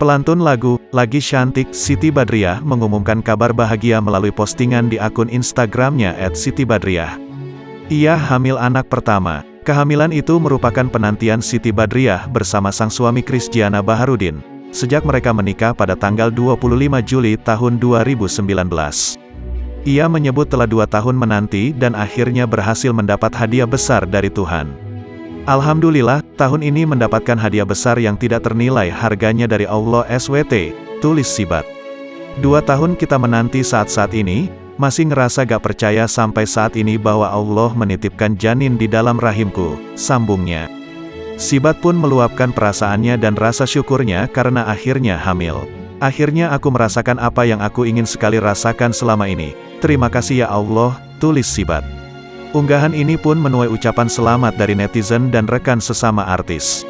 Pelantun lagu, Lagi Cantik, Siti Badriah mengumumkan kabar bahagia melalui postingan di akun Instagramnya @sitibadriah. Ia hamil anak pertama. Kehamilan itu merupakan penantian Siti Badriah bersama sang suami Krisdiana Baharudin, sejak mereka menikah pada tanggal 25 Juli tahun 2019. Ia menyebut telah 2 tahun menanti dan akhirnya berhasil mendapat hadiah besar dari Tuhan. Alhamdulillah, tahun ini mendapatkan hadiah besar yang tidak ternilai harganya dari Allah SWT, tulis Sibat. 2 tahun kita menanti saat-saat ini, masih ngerasa gak percaya sampai saat ini bahwa Allah menitipkan janin di dalam rahimku, sambungnya. Sibat pun meluapkan perasaannya dan rasa syukurnya karena akhirnya hamil. Akhirnya aku merasakan apa yang aku ingin sekali rasakan selama ini. Terima kasih ya Allah, tulis Sibat. Unggahan ini pun menuai ucapan selamat dari netizen dan rekan sesama artis.